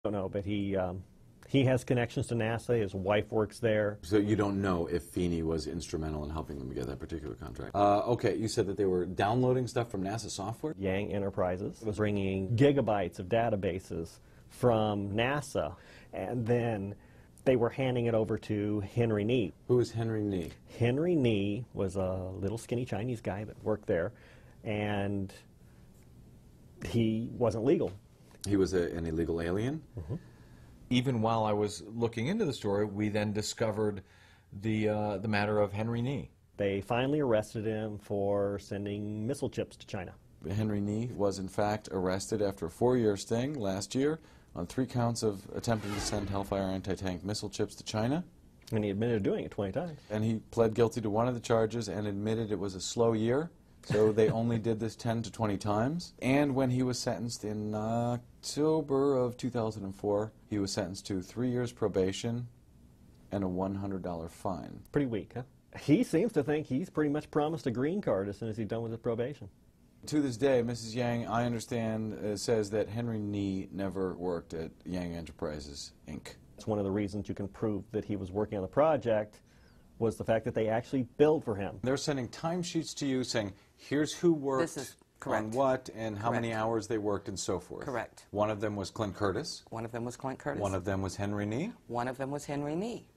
don't know, but he has connections to NASA. His wife works there. So you don't know if Feeney was instrumental in helping them get that particular contract. Okay, you said that they were downloading stuff from NASA software? Yang Enterprises was bringing gigabytes of databases from NASA, and then they were handing it over to Henry Nee. Who is Henry Nee? Henry Nee was a little skinny Chinese guy that worked there, and he wasn't legal. He was an illegal alien? Mm-hmm. Even while I was looking into the story, we then discovered the matter of Henry Nee. They finally arrested him for sending missile chips to China. Henry Nee was in fact arrested after a 4-year sting last year on 3 counts of attempting to send Hellfire anti-tank missile chips to China. And he admitted to doing it 20 times. And he pled guilty to one of the charges and admitted it was a slow year. So they only did this 10 to 20 times. And when he was sentenced in October of 2004, he was sentenced to 3 years probation and a $100 fine. Pretty weak, huh? He seems to think he's pretty much promised a green card as soon as he's done with his probation. To this day, Mrs. Yang, I understand, says that Henry Nee never worked at Yang Enterprises, Inc. It's one of the reasons you can prove that he was working on the project was the fact that they actually billed for him. They're sending timesheets to you saying, here's who worked on what and how many hours they worked and so forth. Correct. One of them was Clint Curtis. One of them was Clint Curtis. One of them was Henry Nee. One of them was Henry Nee.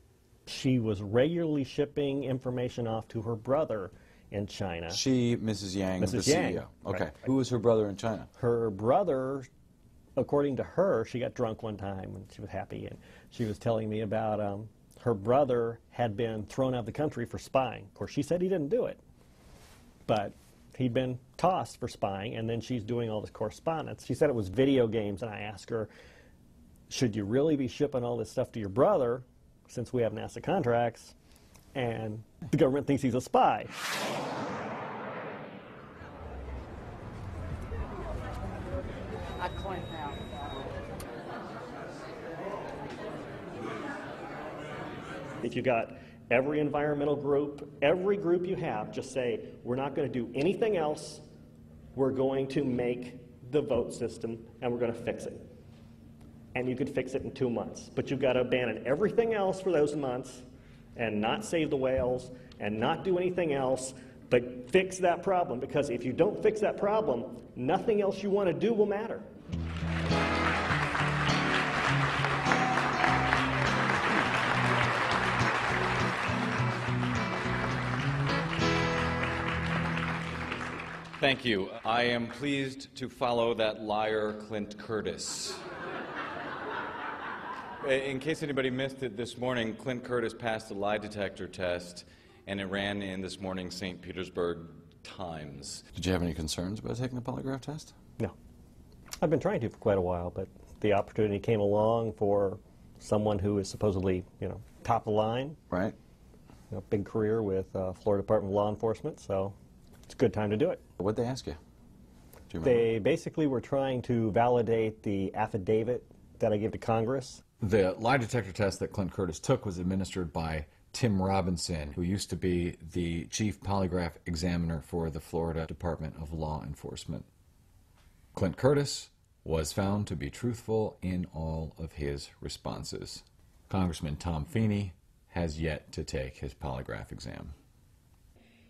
She was regularly shipping information off to her brother in China. She, Mrs. Yang, Mrs. the Yang. CEO. Okay. Right. Who was her brother in China? Her brother, according to her, she got drunk one time and she was happy, and she was telling me about her brother had been thrown out of the country for spying. Of course, she said he didn't do it, but he'd been tossed for spying, and then she's doing all this correspondence. She said it was video games, and I asked her, should you really be shipping all this stuff to your brother, since we have NASA contracts, and the government thinks he's a spy? Clint now. If you got every environmental group, every group you have, just say, we're not going to do anything else, we're going to make the vote system, and we're going to fix it. And you could fix it in 2 months. But you've got to abandon everything else for those months, and not save the whales, and not do anything else, but fix that problem. Because if you don't fix that problem, nothing else you want to do will matter. Thank you. I am pleased to follow that liar, Clint Curtis. In case anybody missed it this morning, Clint Curtis passed a lie detector test, and it ran in this morning's St. Petersburg Times. Did you have any concerns about taking the polygraph test? No. I've been trying to for quite a while, but the opportunity came along for someone who is supposedly, top of the line. Right. Big career with Florida Department of Law Enforcement, so it's a good time to do it. What'd they ask you? Do you remember? They basically were trying to validate the affidavit that I gave to Congress. The lie detector test that Clint Curtis took was administered by Tim Robinson, who used to be the chief polygraph examiner for the Florida Department of Law Enforcement. Clint Curtis was found to be truthful in all of his responses. Congressman Tom Feeney has yet to take his polygraph exam.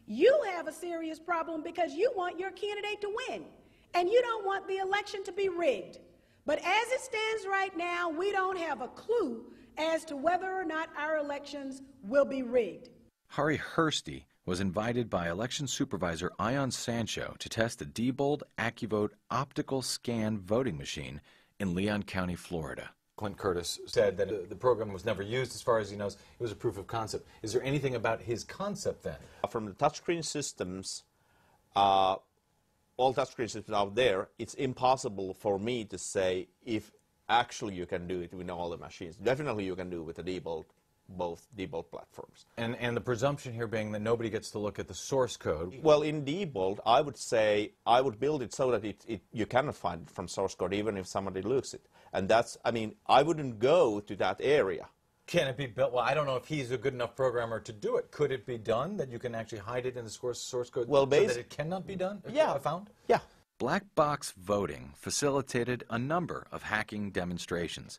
You have a serious problem because you want your candidate to win, and you don't want the election to be rigged. But as it stands right now, we don't have a clue as to whether or not our elections will be rigged. Hari Hursty was invited by election supervisor Ion Sancho to test the Diebold AccuVote optical scan voting machine in Leon County, Florida. Clint Curtis said that the program was never used. As far as he knows, it was a proof of concept. Is there anything about his concept then? From the touchscreen systems, all touchscreen systems out there, it's impossible for me to say if actually you can do it with all the machines. Definitely you can do it with the Diebold, both Diebold platforms. And the presumption here being that nobody gets to look at the source code. Well, in Diebold, I would say I would build it so that you cannot find it from source code even if somebody looks it. And that's, I mean, I wouldn't go to that area. Can it be built? Well, I don't know if he's a good enough programmer to do it. Could it be done that you can actually hide it in the source code so that it cannot be done? Yeah. Found? Yeah. Black box voting facilitated a number of hacking demonstrations.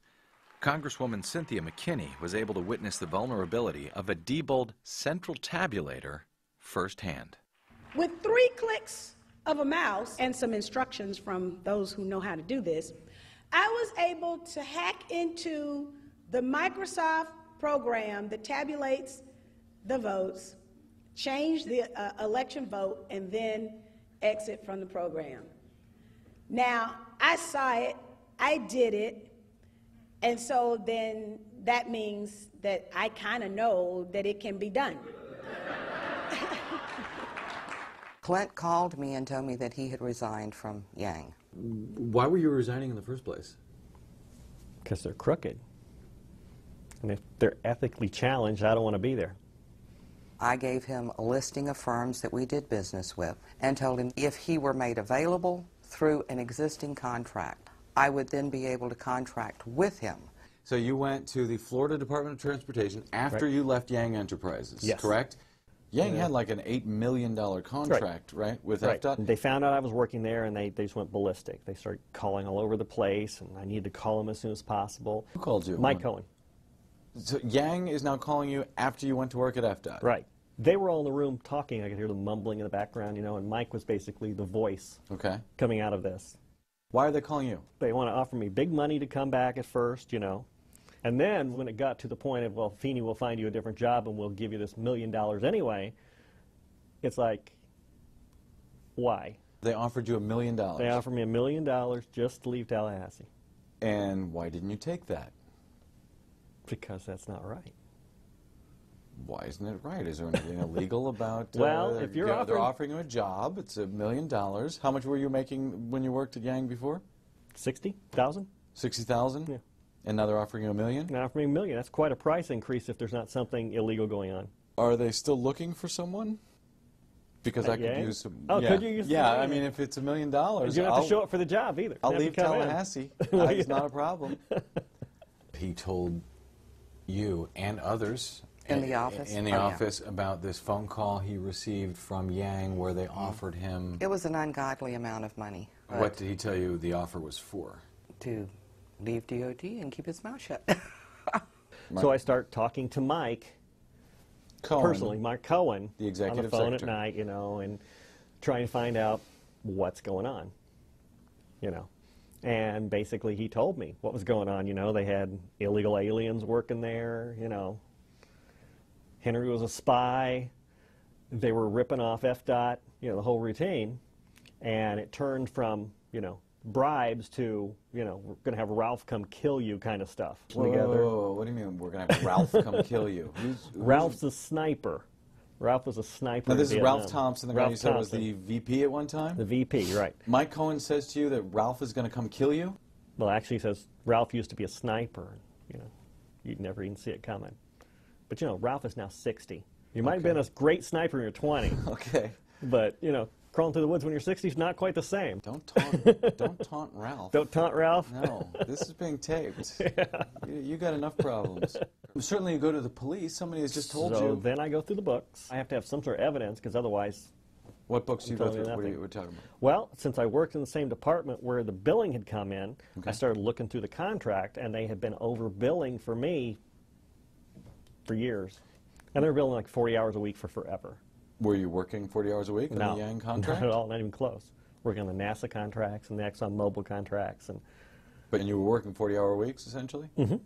Congresswoman Cynthia McKinney was able to witness the vulnerability of a Diebold central tabulator firsthand. With 3 clicks of a mouse and some instructions from those who know how to do this, I was able to hack into the Microsoft program that tabulates the votes, change the election vote, and then exit from the program. Now, I saw it, I did it, and so then that means that I kind of know that it can be done. Clint called me and told me that he had resigned from Yang. Why were you resigning in the first place? Because they're crooked. And if they're ethically challenged, I don't want to be there. I gave him a listing of firms that we did business with and told him if he were made available through an existing contract, I would then be able to contract with him. So you went to the Florida Department of Transportation after Right. you left Yang Enterprises, Yes. correct? Yang had like an $8 million contract, right, with FDOT? They found out I was working there, and they just went ballistic. They started calling all over the place, and I needed to call them as soon as possible. Who called you? Mike Cohen. So Yang is now calling you after you went to work at FDOT? Right. They were all in the room talking. I could hear them mumbling in the background, you know, and Mike was basically the voice Okay. coming out of this. Why are they calling you? They want to offer me big money to come back at first, you know. And then when it got to the point of, well, Feeney will find you a different job and we'll give you this $1 million anyway, it's like, why? They offered you $1 million. They offered me $1 million just to leave Tallahassee. And why didn't you take that? Because that's not right. Why isn't it right? Is there anything illegal about? Well, if you're they're offering- offering you a job, it's $1 million. How much were you making when you worked at Yang before? 60,000? 60,000. Yeah. And now they're offering you $1 million. Now offering me $1 million. That's quite a price increase if there's not something illegal going on. Are they still looking for someone? Because I could Yang? use some. Oh, yeah. could you use some Yeah, money? I mean, if it's $1 million, You don't have to show up for the job either. I'll You have to leave come in. Tallahassee. Well, It's yeah. not a problem. He told you and others In the office? in the Oh, yeah. office about this phone call he received from Yang where they offered him. It was an ungodly amount of money. What did he tell you the offer was for? To leave DOT and keep his mouth shut. So I start talking to Mike, Cohen. personally, Mike Cohen, The executive on the phone secretary. at night, you know, and trying to find out what's going on, you know. And basically he told me what was going on, you know. They had illegal aliens working there, you know. Henry was a spy. They were ripping off FDOT, you know, the whole routine. And it turned from, you know, bribes to, you know, we're going to have Ralph come kill you kind of stuff. Whoa, what do you mean we're going to have Ralph come kill you? Who's Ralph's a sniper. Ralph was a sniper. Now, in this is Vietnam. Ralph Thompson, the guy Ralph you said was Thompson, the VP at one time? the VP, right. Mike Cohen says to you that Ralph is going to come kill you? Well, actually, he says Ralph used to be a sniper. You know, you'd never even see it coming. But you know, Ralph is now 60. You might have been a great sniper when you're 20, Okay. but you know, crawling through the woods when you're 60 is not quite the same. Don't taunt Ralph. Don't taunt Ralph. No, this is being taped. You got enough problems. Certainly you go to the police, somebody has just told So you. then I go through the books. I have to have some sort of evidence because otherwise, What books do you go telling you through? What are nothing. you talking about? well, since I worked in the same department where the billing had come in, Okay. I started looking through the contract, and they had been overbilling for me for years. And they were billing like 40 hours a week for forever. Were you working 40 hours a week on No, the Yang contract? not at all, not even close. Working on the NASA contracts and the ExxonMobil contracts. And But you were working 40-hour weeks, essentially? Mm-hmm.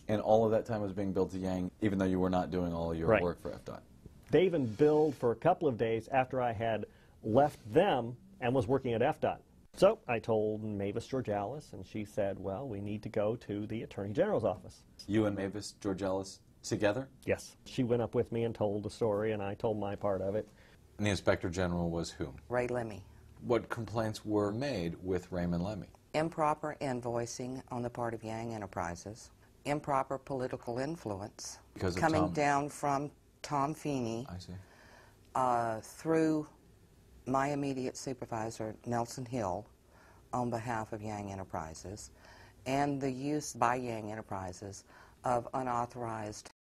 And all of that time was being billed to Yang, even though you were not doing all your Right. work for FDOT. they even billed for a couple of days after I had left them and was working at FDOT. So I told Mavis Georgalis, and she said, well, we need to go to the Attorney General's office. You and Mavis Georgalis together? Yes. She went up with me and told the story, and I told my part of it. And the Inspector General was whom? Ray Lemmy. What complaints were made with Raymond Lemmy? Improper invoicing on the part of Yang Enterprises. Improper political influence. Because of coming Tom. down from Tom Feeney I see. through my immediate supervisor, Nelson Hill, on behalf of Yang Enterprises, and the use by Yang Enterprises of unauthorized